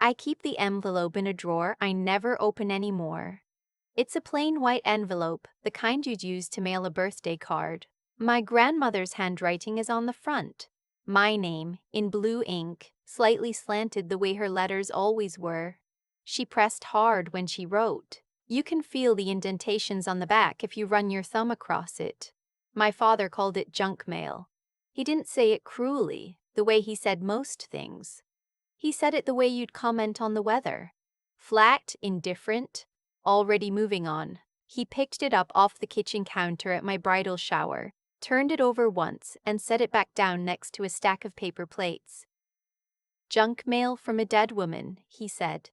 I keep the envelope in a drawer I never open anymore. It's a plain white envelope, the kind you'd use to mail a birthday card. My grandmother's handwriting is on the front. My name, in blue ink, slightly slanted the way her letters always were. She pressed hard when she wrote. You can feel the indentations on the back if you run your thumb across it. My father called it junk mail. He didn't say it cruelly, the way he said most things. He said it the way you'd comment on the weather. Flat, indifferent, already moving on. He picked it up off the kitchen counter at my bridal shower, turned it over once, and set it back down next to a stack of paper plates. Junk mail from a dead woman, he said.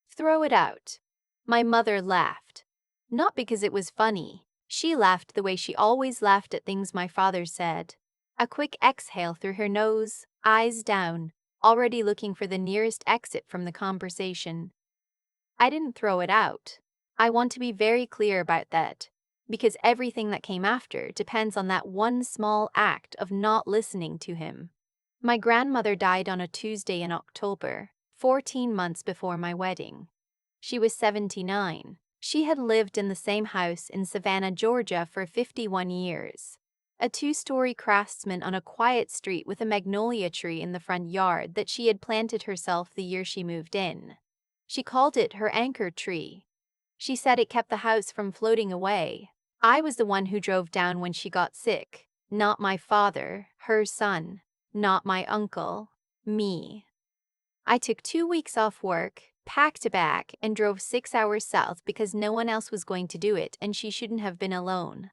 Throw it out. My mother laughed. Not because it was funny. She laughed the way she always laughed at things my father said. A quick exhale through her nose, eyes down, already looking for the nearest exit from the conversation. I didn't throw it out. I want to be very clear about that, because everything that came after depends on that one small act of not listening to him. My grandmother died on a Tuesday in October, 14 months before my wedding. She was 79. She had lived in the same house in Savannah, Georgia for 51 years. A two-story craftsman on a quiet street with a magnolia tree in the front yard that she had planted herself the year she moved in. She called it her anchor tree. She said it kept the house from floating away. I was the one who drove down when she got sick, not my father, her son, not my uncle, me. I took 2 weeks off work, packed a bag, and drove 6 hours south because no one else was going to do it and she shouldn't have been alone.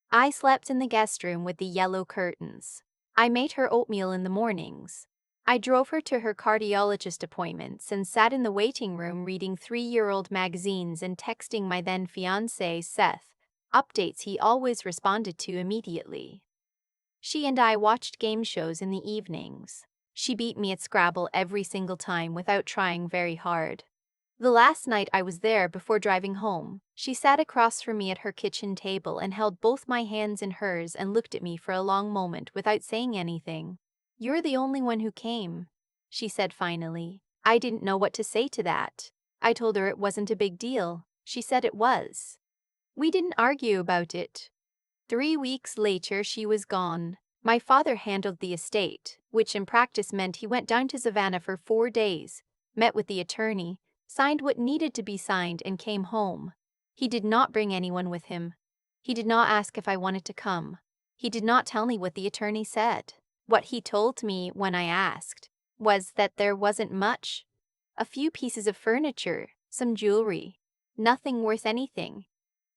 I slept in the guest room with the yellow curtains. I made her oatmeal in the mornings. I drove her to her cardiologist appointments and sat in the waiting room reading 3-year-old magazines and texting my then fiancé, Seth, updates he always responded to immediately. She and I watched game shows in the evenings. She beat me at Scrabble every single time without trying very hard. The last night I was there before driving home, she sat across from me at her kitchen table and held both my hands in hers and looked at me for a long moment without saying anything. "You're the only one who came," she said finally. I didn't know what to say to that. I told her it wasn't a big deal. She said it was. We didn't argue about it. 3 weeks later, she was gone. My father handled the estate, which in practice meant he went down to Savannah for 4 days, met with the attorney, signed what needed to be signed, and came home. He did not bring anyone with him. He did not ask if I wanted to come. He did not tell me what the attorney said. What he told me when I asked was that there wasn't much. A few pieces of furniture, some jewelry. Nothing worth anything.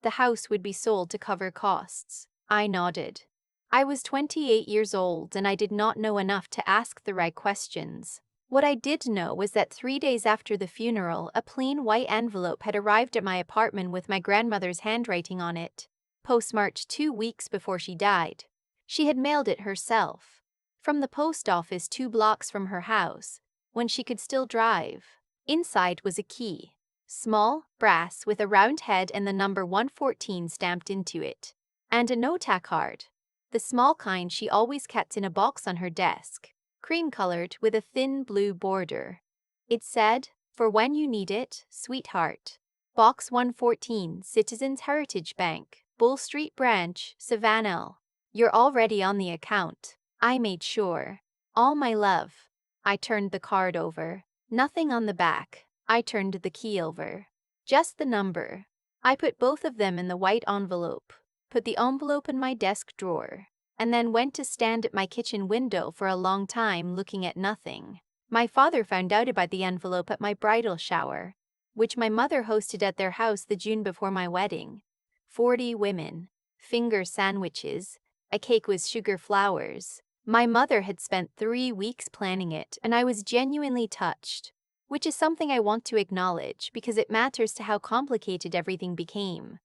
The house would be sold to cover costs. I nodded. I was 28 years old and I did not know enough to ask the right questions. What I did know was that 3 days after the funeral, a plain white envelope had arrived at my apartment with my grandmother's handwriting on it, postmarked 2 weeks before she died. She had mailed it herself, from the post office 2 blocks from her house, when she could still drive. Inside was a key, small, brass, with a round head and the number 114 stamped into it, and a notecard, the small kind she always kept in a box on her desk, cream-colored with a thin blue border. It said, "For when you need it, sweetheart. Box 114, Citizens Heritage Bank, Bull Street Branch, Savannah. You're already on the account." I made sure. "All my love." I turned the card over. Nothing on the back. I turned the key over. Just the number. I put both of them in the white envelope, put the envelope in my desk drawer, and then went to stand at my kitchen window for a long time looking at nothing. My father found out about the envelope at my bridal shower, which my mother hosted at their house the June before my wedding. 40 women, finger sandwiches, a cake with sugar flowers. My mother had spent 3 weeks planning it, and I was genuinely touched, which is something I want to acknowledge because it matters to how complicated everything became.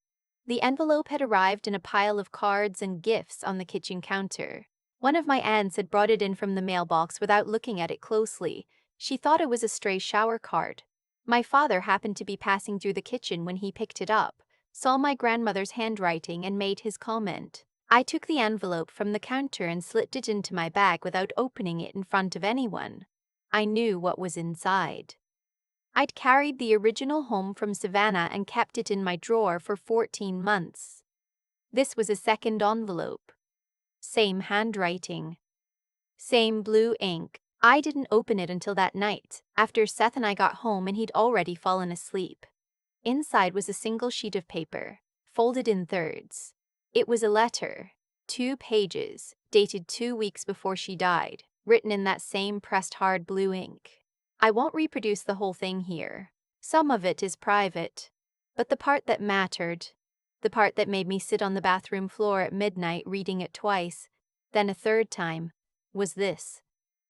The envelope had arrived in a pile of cards and gifts on the kitchen counter. One of my aunts had brought it in from the mailbox without looking at it closely. She thought it was a stray shower card. My father happened to be passing through the kitchen when he picked it up, saw my grandmother's handwriting, and made his comment. I took the envelope from the counter and slipped it into my bag without opening it in front of anyone. I knew what was inside. I'd carried the original home from Savannah and kept it in my drawer for 14 months. This was a second envelope. Same handwriting. Same blue ink. I didn't open it until that night, after Seth and I got home and he'd already fallen asleep. Inside was a single sheet of paper, folded in thirds. It was a letter, 2 pages, dated 2 weeks before she died, written in that same pressed hard blue ink. I won't reproduce the whole thing here. Some of it is private. But the part that mattered, the part that made me sit on the bathroom floor at midnight reading it twice, then a third time, was this.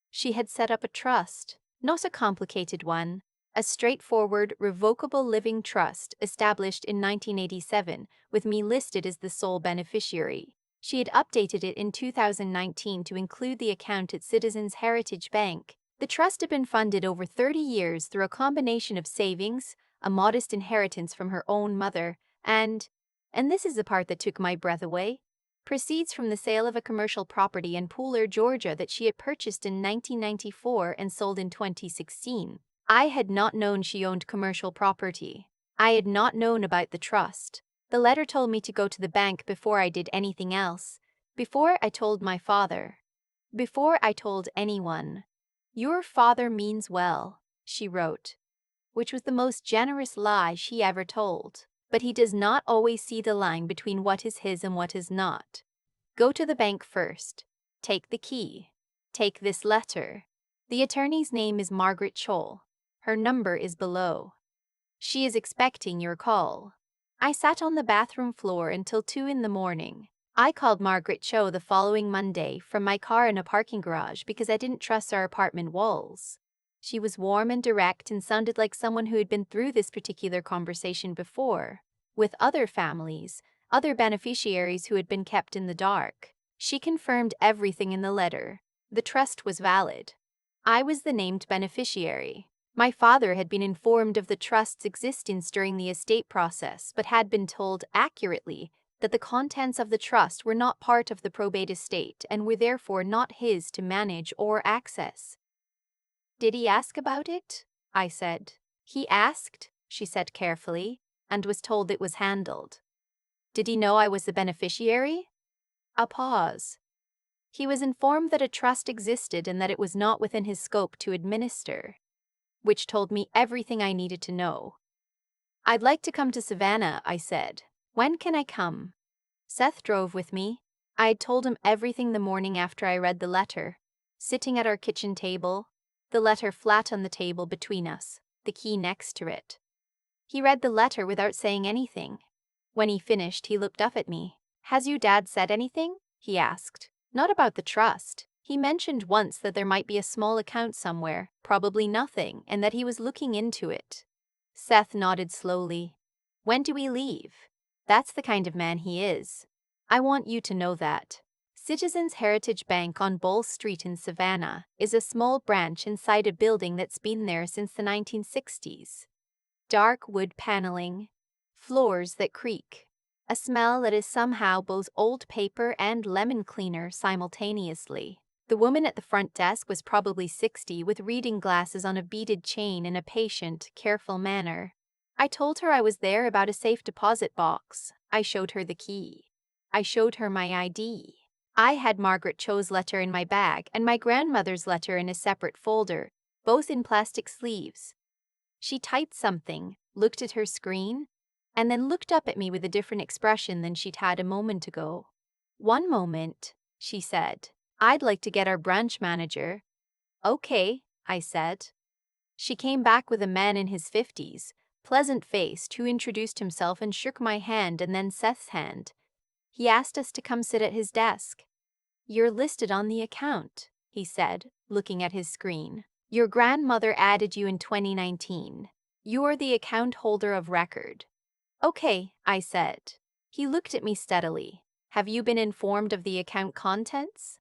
She had set up a trust, not a complicated one, a straightforward, revocable living trust established in 1987, with me listed as the sole beneficiary. She had updated it in 2019 to include the account at Citizens Heritage Bank. The trust had been funded over 30 years through a combination of savings, a modest inheritance from her own mother, and this is the part that took my breath away, proceeds from the sale of a commercial property in Pooler, Georgia that she had purchased in 1994 and sold in 2016. I had not known she owned commercial property. I had not known about the trust. The letter told me to go to the bank before I did anything else, before I told my father, before I told anyone. "Your father means well," she wrote, which was the most generous lie she ever told. But he does not always see the line between what is his and what is not. Go to the bank first. Take the key. Take this letter. The attorney's name is Margaret Scholl. Her number is below. She is expecting your call. I sat on the bathroom floor until 2 in the morning. I called Margaret Cho the following Monday from my car in a parking garage because I didn't trust our apartment walls. She was warm and direct and sounded like someone who had been through this particular conversation before, with other families, other beneficiaries who had been kept in the dark. She confirmed everything in the letter. The trust was valid. I was the named beneficiary. My father had been informed of the trust's existence during the estate process, but had been told accurately that the contents of the trust were not part of the probate estate and were therefore not his to manage or access. "Did he ask about it?" I said. "He asked," she said carefully, "and was told it was handled." "Did he know I was the beneficiary?" A pause. "He was informed that a trust existed and that it was not within his scope to administer," which told me everything I needed to know. "I'd like to come to Savannah," I said. "When can I come?" Seth drove with me. I had told him everything the morning after I read the letter, sitting at our kitchen table, the letter flat on the table between us, the key next to it. He read the letter without saying anything. When he finished, he looked up at me. "Has your dad said anything?" he asked. "Not about the trust. He mentioned once that there might be a small account somewhere, probably nothing, and that he was looking into it." Seth nodded slowly. "When do we leave?" That's the kind of man he is. I want you to know that. Citizens Heritage Bank on Ball Street in Savannah is a small branch inside a building that's been there since the 1960s. Dark wood paneling, floors that creak, a smell that is somehow both old paper and lemon cleaner simultaneously. The woman at the front desk was probably 60 with reading glasses on a beaded chain in a patient, careful manner. I told her I was there about a safe deposit box. I showed her the key. I showed her my ID. I had Margaret Cho's letter in my bag and my grandmother's letter in a separate folder, both in plastic sleeves. She typed something, looked at her screen, and then looked up at me with a different expression than she'd had a moment ago. "One moment," she said. "I'd like to get our branch manager." "Okay," I said. She came back with a man in his 50s, pleasant-faced, who introduced himself and shook my hand and then Seth's hand. He asked us to come sit at his desk. "You're listed on the account," he said, looking at his screen. "Your grandmother added you in 2019. You're the account holder of record." "Okay," I said. He looked at me steadily. "Have you been informed of the account contents?"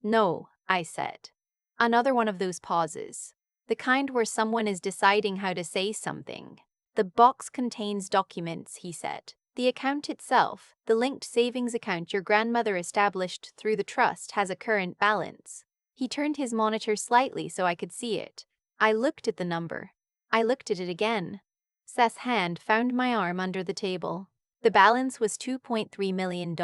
"No," I said. Another one of those pauses. The kind where someone is deciding how to say something. "The box contains documents," he said. "The account itself, the linked savings account your grandmother established through the trust, has a current balance." He turned his monitor slightly so I could see it. I looked at the number. I looked at it again. Seth's hand found my arm under the table. The balance was $2.3 million.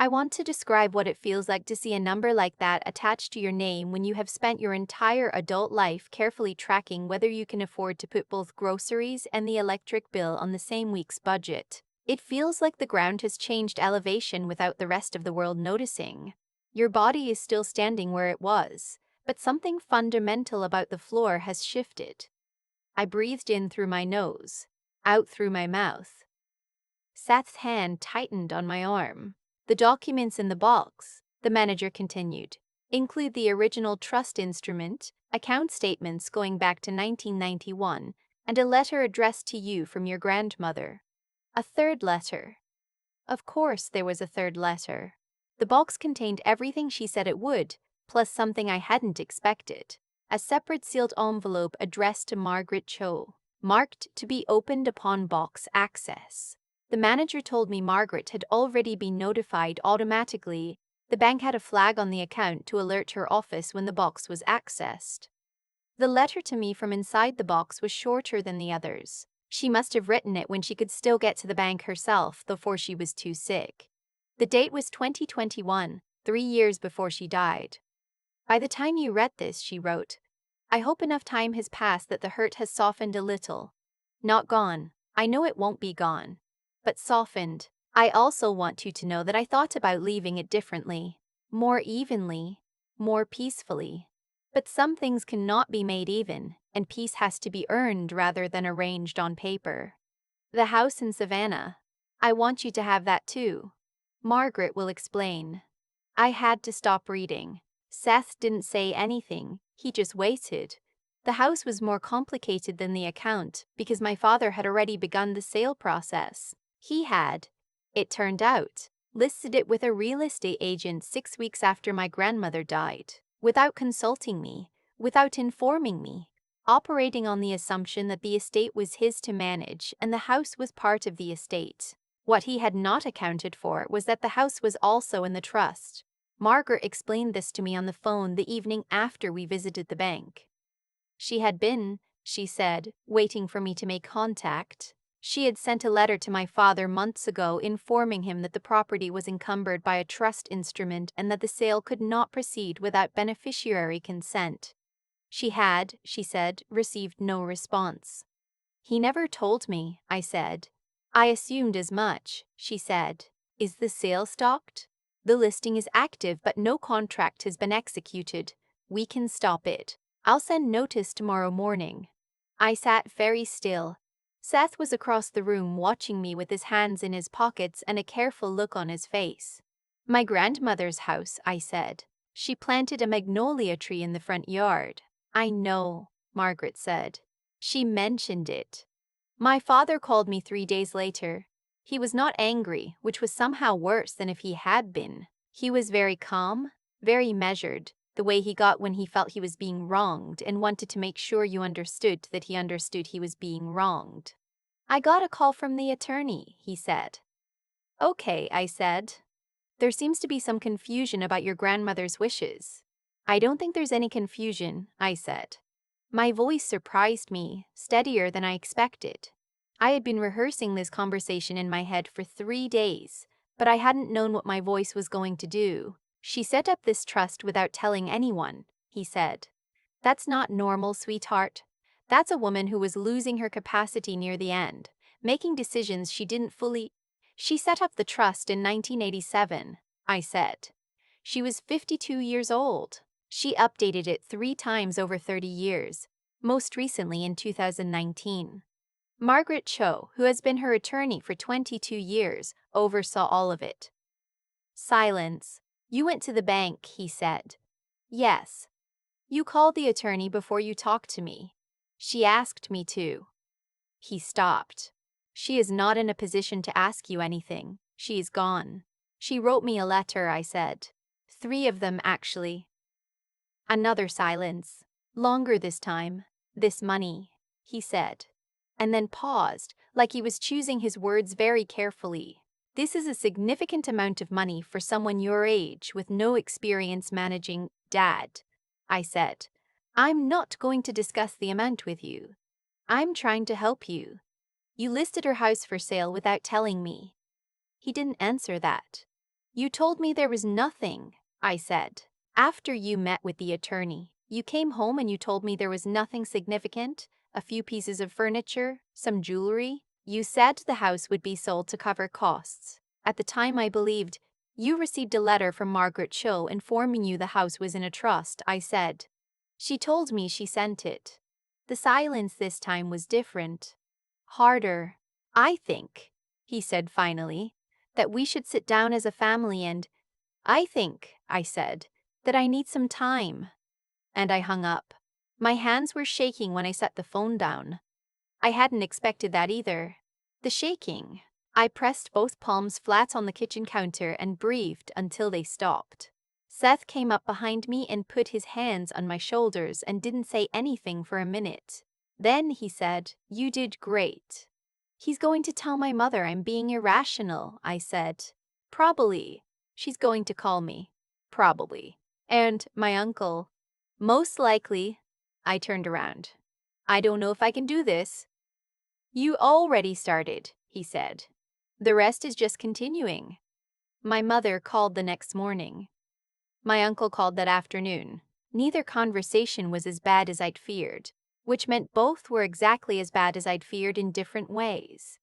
I want to describe what it feels like to see a number like that attached to your name when you have spent your entire adult life carefully tracking whether you can afford to put both groceries and the electric bill on the same week's budget. It feels like the ground has changed elevation without the rest of the world noticing. Your body is still standing where it was, but something fundamental about the floor has shifted. I breathed in through my nose, out through my mouth. Seth's hand tightened on my arm. The documents in the box, the manager continued, include the original trust instrument, account statements going back to 1991, and a letter addressed to you from your grandmother. A third letter. Of course there was a third letter. The box contained everything she said it would, plus something I hadn't expected. A separate sealed envelope addressed to Margaret Cho, marked to be opened upon box access. The manager told me Margaret had already been notified automatically. The bank had a flag on the account to alert her office when the box was accessed. The letter to me from inside the box was shorter than the others. She must have written it when she could still get to the bank herself before she was too sick. The date was 2021, 3 years before she died. By the time you read this, she wrote, I hope enough time has passed that the hurt has softened a little. Not gone. I know it won't be gone. But softened. I also want you to know that I thought about leaving it differently, more evenly, more peacefully. But some things cannot be made even, and peace has to be earned rather than arranged on paper. The house in Savannah. I want you to have that too. Margaret will explain. I had to stop reading. Seth didn't say anything, he just waited. The house was more complicated than the account because my father had already begun the sale process. He had, it turned out, listed it with a real estate agent 6 weeks after my grandmother died, without consulting me, without informing me, operating on the assumption that the estate was his to manage and the house was part of the estate. What he had not accounted for was that the house was also in the trust. Margaret explained this to me on the phone the evening after we visited the bank. She had been, she said, waiting for me to make contact. She had sent a letter to my father months ago informing him that the property was encumbered by a trust instrument and that the sale could not proceed without beneficiary consent. She had, she said, received no response. He never told me, I said. I assumed as much, she said. Is the sale stopped? The listing is active but no contract has been executed. We can stop it. I'll send notice tomorrow morning. I sat very still. Seth was across the room watching me with his hands in his pockets and a careful look on his face. My grandmother's house, I said. She planted a magnolia tree in the front yard. I know, Margaret said. She mentioned it. My father called me 3 days later. He was not angry, which was somehow worse than if he had been. He was very calm, very measured, the way he got when he felt he was being wronged and wanted to make sure you understood that he understood he was being wronged. I got a call from the attorney, he said. Okay, I said. There seems to be some confusion about your grandmother's wishes. I don't think there's any confusion, I said. My voice surprised me, steadier than I expected. I had been rehearsing this conversation in my head for 3 days, but I hadn't known what my voice was going to do. She set up this trust without telling anyone, he said. That's not normal, sweetheart. That's a woman who was losing her capacity near the end, making decisions she didn't fully. She set up the trust in 1987, I said. She was 52 years old. She updated it 3 times over 30 years, most recently in 2019. Margaret Cho, who has been her attorney for 22 years, oversaw all of it. Silence. You went to the bank, he said. Yes. You called the attorney before you talked to me. She asked me to. He stopped. She is not in a position to ask you anything. She is gone. She wrote me a letter, I said. 3 of them, actually. Another silence. Longer this time. This money, he said. And then paused, like he was choosing his words very carefully. This is a significant amount of money for someone your age with no experience managing Dad, I said, I'm not going to discuss the amount with you. I'm trying to help you. You listed her house for sale without telling me. He didn't answer that. You told me there was nothing, I said. After you met with the attorney, you came home and you told me there was nothing significant, a few pieces of furniture, some jewelry. You said the house would be sold to cover costs. At the time I believed you received a letter from Margaret Cho informing you the house was in a trust, I said. She told me she sent it. The silence this time was different. Harder. I think, he said finally, that we should sit down as a family and, I think, I said, that I need some time. And I hung up. My hands were shaking when I set the phone down. I hadn't expected that either. The shaking. I pressed both palms flat on the kitchen counter and breathed until they stopped. Seth came up behind me and put his hands on my shoulders and didn't say anything for a minute. Then he said, "You did great." He's going to tell my mother I'm being irrational, I said. Probably. She's going to call me. Probably. And my uncle. Most likely. I turned around. I don't know if I can do this. You already started, he said. The rest is just continuing. My mother called the next morning. My uncle called that afternoon. Neither conversation was as bad as I'd feared, which meant both were exactly as bad as I'd feared in different ways.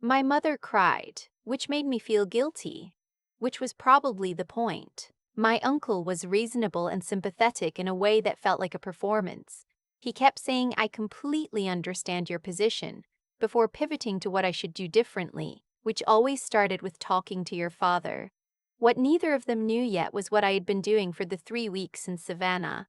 My mother cried, which made me feel guilty, which was probably the point. My uncle was reasonable and sympathetic in a way that felt like a performance. He kept saying, "I completely understand your position," before pivoting to what I should do differently, which always started with talking to your father. What neither of them knew yet was what I had been doing for the 3 weeks in Savannah.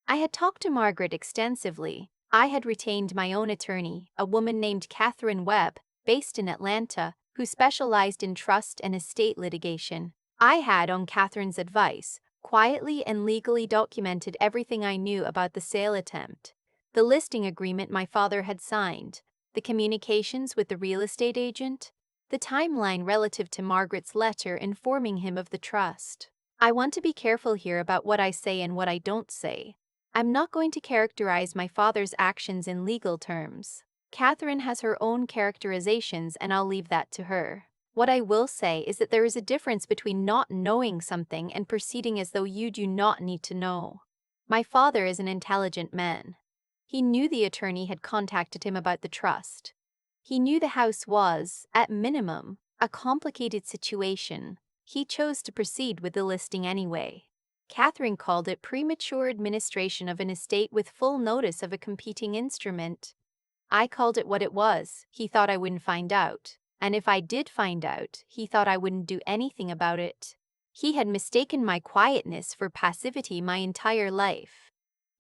I had talked to Margaret extensively. I had retained my own attorney, a woman named Catherine Webb, based in Atlanta, who specialized in trust and estate litigation. I had, on Catherine's advice, quietly and legally documented everything I knew about the sale attempt, the listing agreement my father had signed, the communications with the real estate agent, the timeline relative to Margaret's letter informing him of the trust. I want to be careful here about what I say and what I don't say. I'm not going to characterize my father's actions in legal terms. Catherine has her own characterizations and I'll leave that to her. What I will say is that there is a difference between not knowing something and proceeding as though you do not need to know. My father is an intelligent man. He knew the attorney had contacted him about the trust. He knew the house was, at minimum, a complicated situation. He chose to proceed with the listing anyway. Catherine called it premature administration of an estate with full notice of a competing instrument. I called it what it was. He thought I wouldn't find out. And if I did find out, he thought I wouldn't do anything about it. He had mistaken my quietness for passivity my entire life.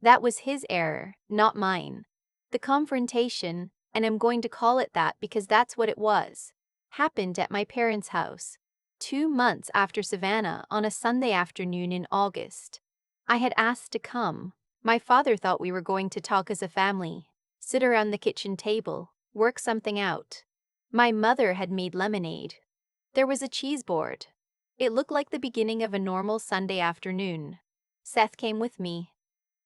That was his error, not mine. The confrontation, and I'm going to call it that because that's what it was, happened at my parents' house, 2 months after Savannah on a Sunday afternoon in August. I had asked to come. My father thought we were going to talk as a family, sit around the kitchen table, work something out. My mother had made lemonade. There was a cheese board. It looked like the beginning of a normal Sunday afternoon. Seth came with me.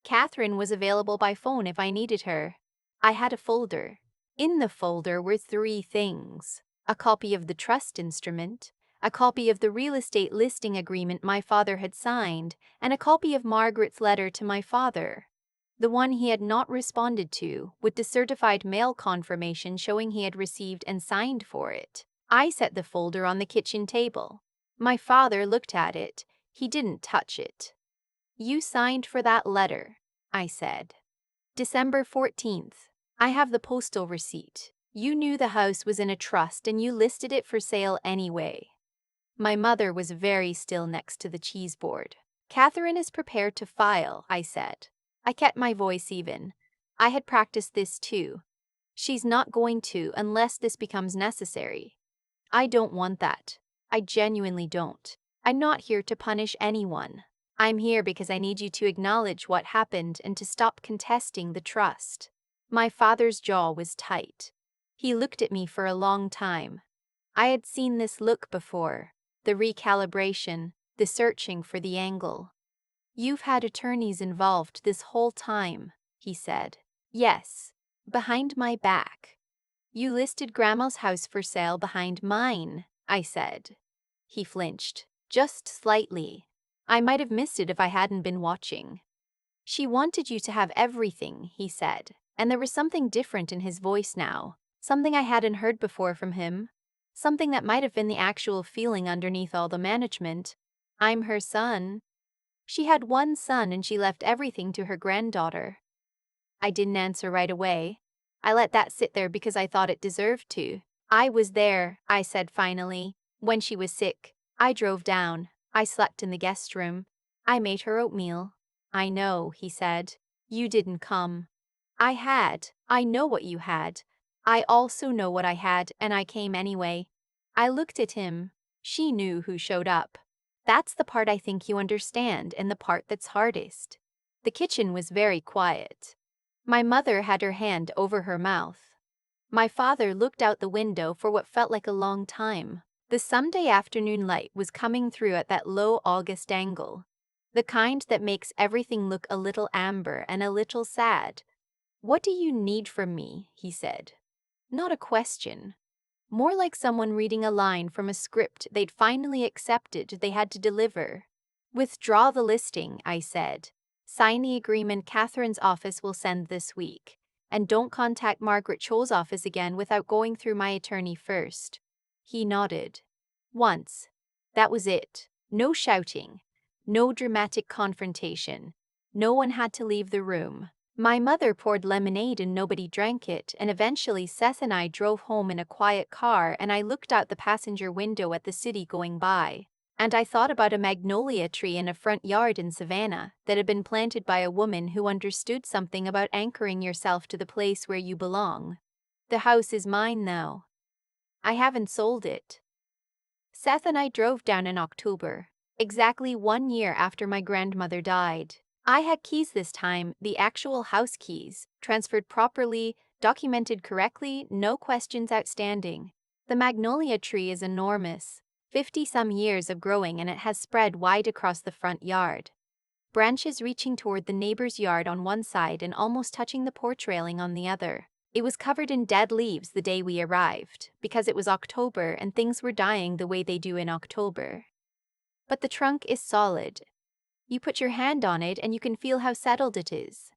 Catherine was available by phone if I needed her. I had a folder. In the folder were 3 things: a copy of the trust instrument, a copy of the real estate listing agreement my father had signed, and a copy of Margaret's letter to my father, the one he had not responded to, with the certified mail confirmation showing he had received and signed for it. I set the folder on the kitchen table. My father looked at it. He didn't touch it. "You signed for that letter," I said. "December 14th. I have the postal receipt. You knew the house was in a trust and you listed it for sale anyway." My mother was very still next to the cheese board. "Catherine is prepared to file," I said. I kept my voice even. I had practiced this too. "She's not going to unless this becomes necessary." I don't want that. I genuinely don't. I'm not here to punish anyone. I'm here because I need you to acknowledge what happened and to stop contesting the trust. My father's jaw was tight. He looked at me for a long time. I had seen this look before, the recalibration, the searching for the angle. You've had attorneys involved this whole time, he said. Yes, behind my back. You listed Grandma's house for sale behind mine, I said. He flinched, just slightly. I might have missed it if I hadn't been watching. She wanted you to have everything, he said, and there was something different in his voice now, something I hadn't heard before from him, something that might have been the actual feeling underneath all the management. I'm her son. She had one son and she left everything to her granddaughter. I didn't answer right away. I let that sit there because I thought it deserved to. I was there, I said finally, when she was sick. I drove down. I slept in the guest room. I made her oatmeal. I know, he said. You didn't come. I had. I know what you had. I also know what I had, and I came anyway. I looked at him. She knew who showed up. That's the part I think you understand, and the part that's hardest. The kitchen was very quiet. My mother had her hand over her mouth. My father looked out the window for what felt like a long time. The Sunday afternoon light was coming through at that low August angle, the kind that makes everything look a little amber and a little sad. What do you need from me? He said. Not a question. More like someone reading a line from a script they'd finally accepted they had to deliver. Withdraw the listing, I said. Sign the agreement Catherine's office will send this week. And don't contact Margaret Cho's office again without going through my attorney first. He nodded. Once. That was it. No shouting. No dramatic confrontation. No one had to leave the room. My mother poured lemonade and nobody drank it, and eventually Seth and I drove home in a quiet car and I looked out the passenger window at the city going by. And I thought about a magnolia tree in a front yard in Savannah that had been planted by a woman who understood something about anchoring yourself to the place where you belong. The house is mine now. I haven't sold it. Seth and I drove down in October, exactly 1 year after my grandmother died. I had keys this time, the actual house keys, transferred properly, documented correctly, no questions outstanding. The magnolia tree is enormous, 50-some years of growing, and it has spread wide across the front yard. Branches reaching toward the neighbor's yard on one side and almost touching the porch railing on the other. It was covered in dead leaves the day we arrived, because it was October and things were dying the way they do in October. But the trunk is solid. You put your hand on it and you can feel how settled it is.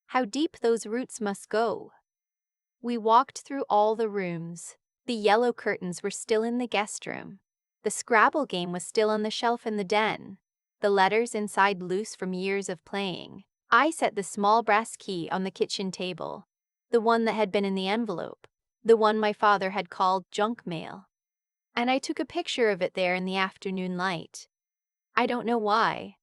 How deep those roots must go. We walked through all the rooms. The yellow curtains were still in the guest room. The Scrabble game was still on the shelf in the den. The letters inside loose from years of playing. I set the small brass key on the kitchen table. The one that had been in the envelope. The one my father had called junk mail. And I took a picture of it there in the afternoon light. I don't know why.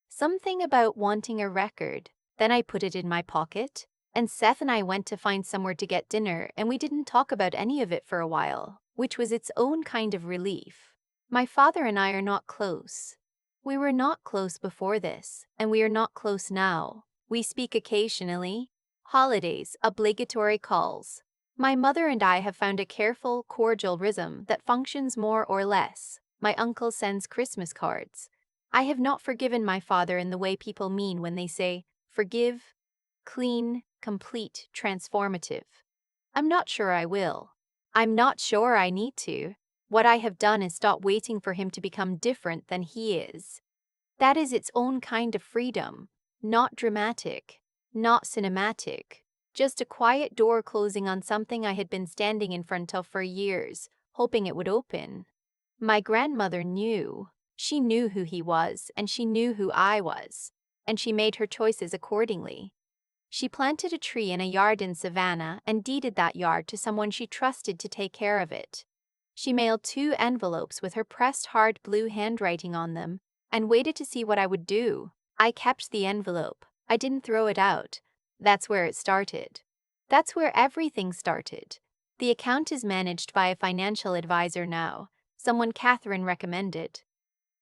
Something about wanting a record. Then I put it in my pocket, and Seth and I went to find somewhere to get dinner, and we didn't talk about any of it for a while, which was its own kind of relief. My father and I are not close. We were not close before this, and we are not close now. We speak occasionally. Holidays, obligatory calls. My mother and I have found a careful, cordial rhythm that functions more or less. My uncle sends Christmas cards. I have not forgiven my father in the way people mean when they say, forgive, clean, complete, transformative. I'm not sure I will. I'm not sure I need to. What I have done is stop waiting for him to become different than he is. That is its own kind of freedom, not dramatic, not cinematic, just a quiet door closing on something I had been standing in front of for years, hoping it would open. My grandmother knew. She knew who he was, and she knew who I was, and she made her choices accordingly. She planted a tree in a yard in Savannah and deeded that yard to someone she trusted to take care of it. She mailed 2 envelopes with her pressed hard blue handwriting on them and waited to see what I would do. I kept the envelope. I didn't throw it out. That's where it started. That's where everything started. The account is managed by a financial advisor now, someone Catherine recommended.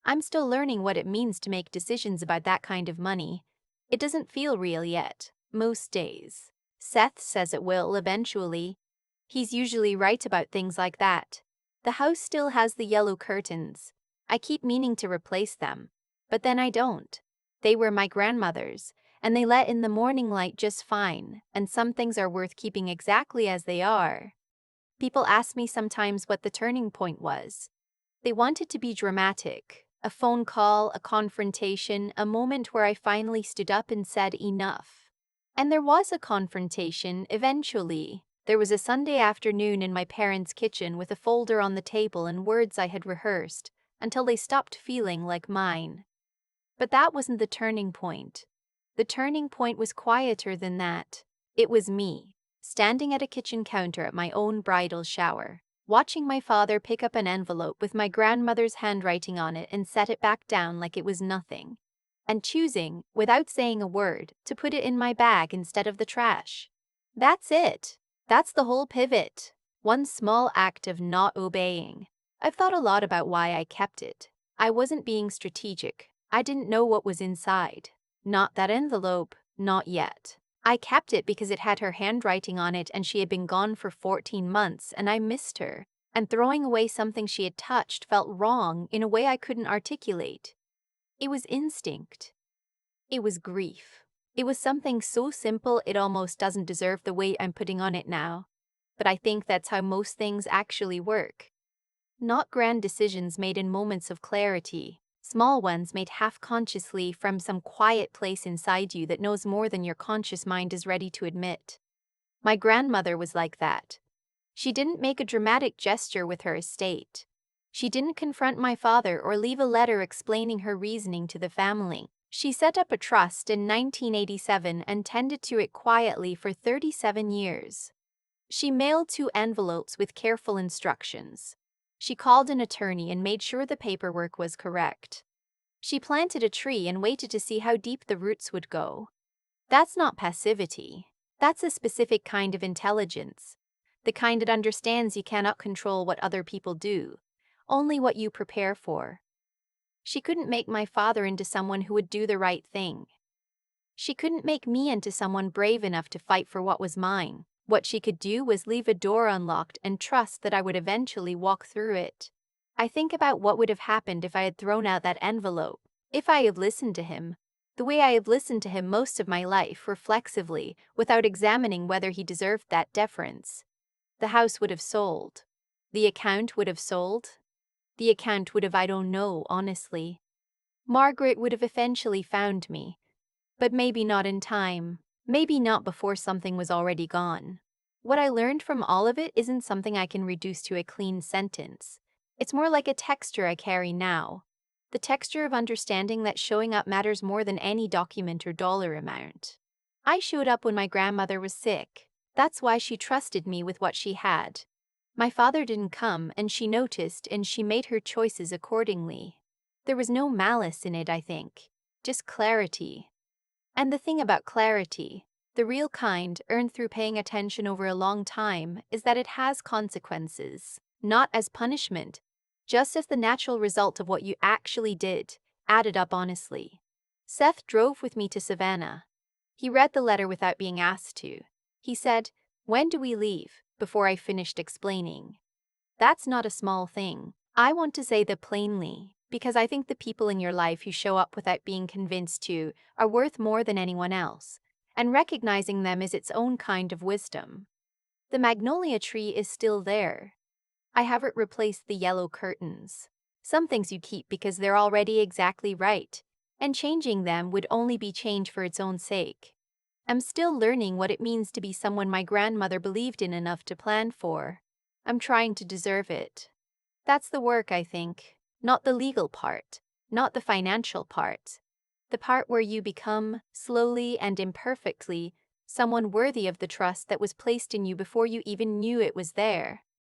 I'm still learning what it means to make decisions about that kind of money. It doesn't feel real yet, most days. Seth says it will eventually. He's usually right about things like that. The house still has the yellow curtains. I keep meaning to replace them, but then I don't. They were my grandmother's, and they let in the morning light just fine, and some things are worth keeping exactly as they are. People ask me sometimes what the turning point was. They want it to be dramatic. A phone call, a confrontation, a moment where I finally stood up and said enough. And there was a confrontation, eventually. There was a Sunday afternoon in my parents' kitchen with a folder on the table and words I had rehearsed, until they stopped feeling like mine. But that wasn't the turning point. The turning point was quieter than that. It was me, standing at a kitchen counter at my own bridal shower, watching my father pick up an envelope with my grandmother's handwriting on it and set it back down like it was nothing, and choosing, without saying a word, to put it in my bag instead of the trash. That's it. That's the whole pivot. One small act of not obeying. I've thought a lot about why I kept it. I wasn't being strategic. I didn't know what was inside. Not that envelope, not yet. I kept it because it had her handwriting on it and she had been gone for 14 months and I missed her. And throwing away something she had touched felt wrong in a way I couldn't articulate. It was instinct. It was grief. It was something so simple it almost doesn't deserve the weight I'm putting on it now. But I think that's how most things actually work. Not grand decisions made in moments of clarity. Small ones made half-consciously from some quiet place inside you that knows more than your conscious mind is ready to admit. My grandmother was like that. She didn't make a dramatic gesture with her estate. She didn't confront my father or leave a letter explaining her reasoning to the family. She set up a trust in 1987 and tended to it quietly for 37 years. She mailed 2 envelopes with careful instructions. She called an attorney and made sure the paperwork was correct. She planted a tree and waited to see how deep the roots would go. That's not passivity. That's a specific kind of intelligence. The kind that understands you cannot control what other people do, only what you prepare for. She couldn't make my father into someone who would do the right thing. She couldn't make me into someone brave enough to fight for what was mine. What she could do was leave a door unlocked and trust that I would eventually walk through it. I think about what would have happened if I had thrown out that envelope, if I had listened to him, the way I have listened to him most of my life, reflexively, without examining whether he deserved that deference. The house would have sold. The account would have sold. The account would have, I don't know, honestly. Margaret would have eventually found me, but maybe not in time. Maybe not before something was already gone. What I learned from all of it isn't something I can reduce to a clean sentence. It's more like a texture I carry now. The texture of understanding that showing up matters more than any document or dollar amount. I showed up when my grandmother was sick. That's why she trusted me with what she had. My father didn't come, and she noticed, and she made her choices accordingly. There was no malice in it, I think. Just clarity. And the thing about clarity, the real kind, earned through paying attention over a long time, is that it has consequences. Not as punishment, just as the natural result of what you actually did, added up honestly. Seth drove with me to Savannah. He read the letter without being asked to. He said, "When do we leave?" before I finished explaining. That's not a small thing. I want to say that plainly, because I think the people in your life who show up without being convinced to are worth more than anyone else, and recognizing them is its own kind of wisdom. The magnolia tree is still there. I haven't replaced the yellow curtains. Some things you keep because they're already exactly right, and changing them would only be change for its own sake. I'm still learning what it means to be someone my grandmother believed in enough to plan for. I'm trying to deserve it. That's the work, I think. Not the legal part, not the financial part. The part where you become, slowly and imperfectly, someone worthy of the trust that was placed in you before you even knew it was there.